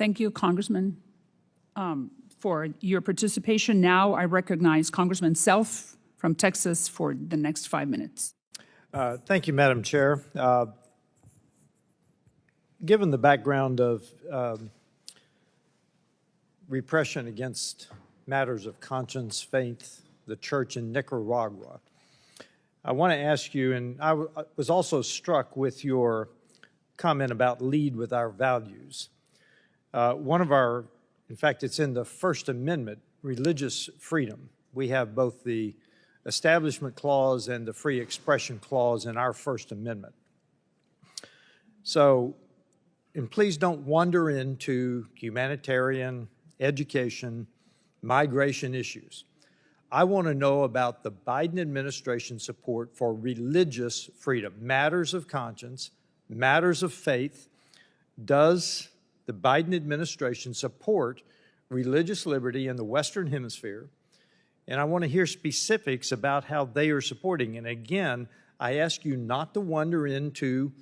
Thank you, Congressman, for your participation. Now I recognize Congressman Self from Texas for the next 5 minutes. Thank you, Madam Chair. Given the background of repression against matters of conscience, faith, the church in Nicaragua, I want to ask you, and I was also struck with your comment about lead with our values. One of our, in fact, it's in the First Amendment, religious freedom. We have both the Establishment Clause and the Free Expression Clause in our First Amendment. So, and please don't wander into humanitarian, education, migration issues. I want to know about the Biden administration's support for religious freedom, matters of conscience, matters of faith. Does the Biden administration support religious liberty in the Western Hemisphere? And I want to hear specifics about how they are supporting. And again, I ask you not to wander into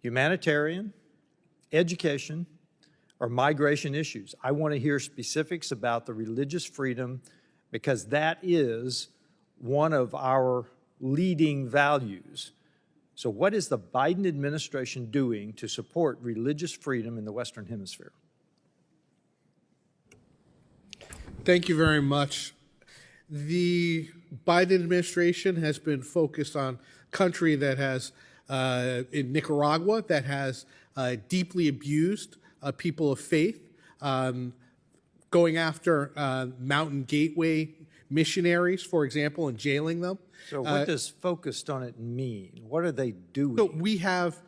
humanitarian, education, or migration issues. I want to hear specifics about the religious freedom because that is one of our leading values. So what is the Biden administration doing to support religious freedom in the Western Hemisphere? Thank you very much. The Biden administration has been focused on a country that has, in Nicaragua, that has deeply abused people of faith, going after Mountain Gateway missionaries, for example, and jailing them. So what does focused on it mean? What are they doing? So we have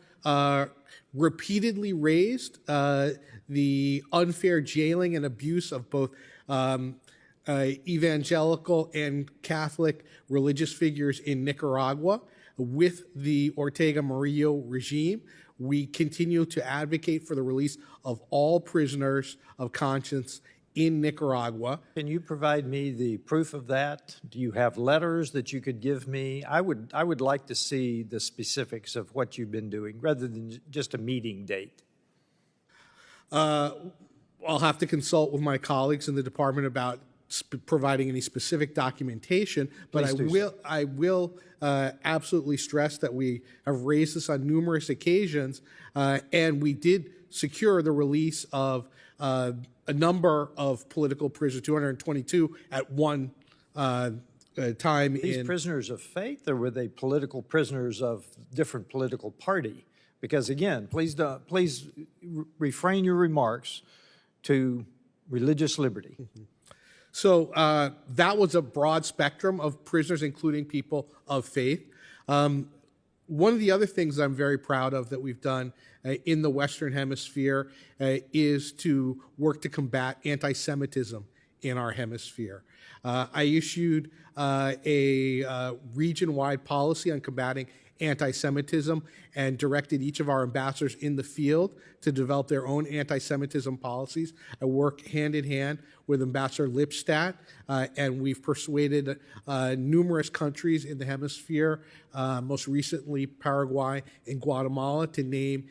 repeatedly raised the unfair jailing and abuse of both evangelical and Catholic religious figures in Nicaragua. With the Ortega Murillo regime, we continue to advocate for the release of all prisoners of conscience in Nicaragua. Can you provide me the proof of that? Do you have letters that you could give me? I would like to see the specifics of what you've been doing rather than just a meeting date. I'll have to consult with my colleagues in the department about providing any specific documentation, but I will absolutely stress that we have raised this on numerous occasions, and we did secure the release of a number of political prisoners, 222 at one time. These prisoners of faith, or were they political prisoners of different political party? Because again, please refrain your remarks to religious liberty. Mm-hmm. So that was a broad spectrum of prisoners, including people of faith. One of the other things I'm very proud of that we've done in the Western Hemisphere is to work to combat anti-Semitism in our hemisphere. I issued a region-wide policy on combating anti-Semitism and directed each of our ambassadors in the field to develop their own anti-Semitism policies. I work hand in hand with Ambassador Lipstadt, and we've persuaded numerous countries in the hemisphere, most recently Paraguay and Guatemala, to name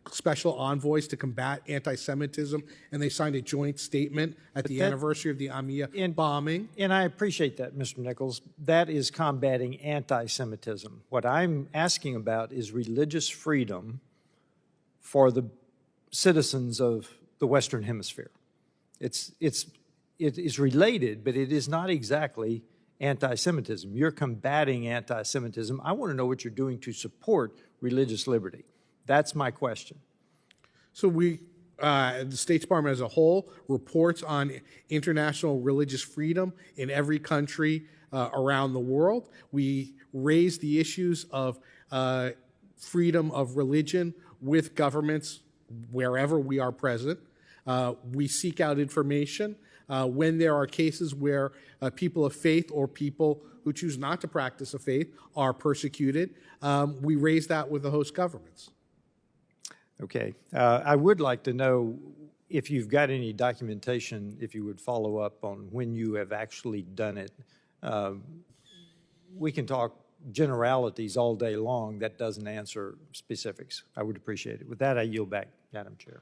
special envoys to combat anti-Semitism, and they signed a joint statement at the anniversary of the Amia bombing. And I appreciate that, Mr. Nichols. That is combating anti-Semitism. What I'm asking about is religious freedom for the citizens of the Western Hemisphere. It is related, but it is not exactly anti-Semitism. You're combating anti-Semitism. I want to know what you're doing to support religious liberty. That's my question. So the State Department as a whole reports on international religious freedom in every country around the world. We raise the issues of freedom of religion with governments wherever we are present. We seek out information when there are cases where people of faith or people who choose not to practice a faith are persecuted. We raise that with the host governments. Okay. I would like to know if you've got any documentation, if you would follow up on when you have actually done it. We can talk generalities all day long. That doesn't answer specifics. I would appreciate it. With that, I yield back, Madam Chair.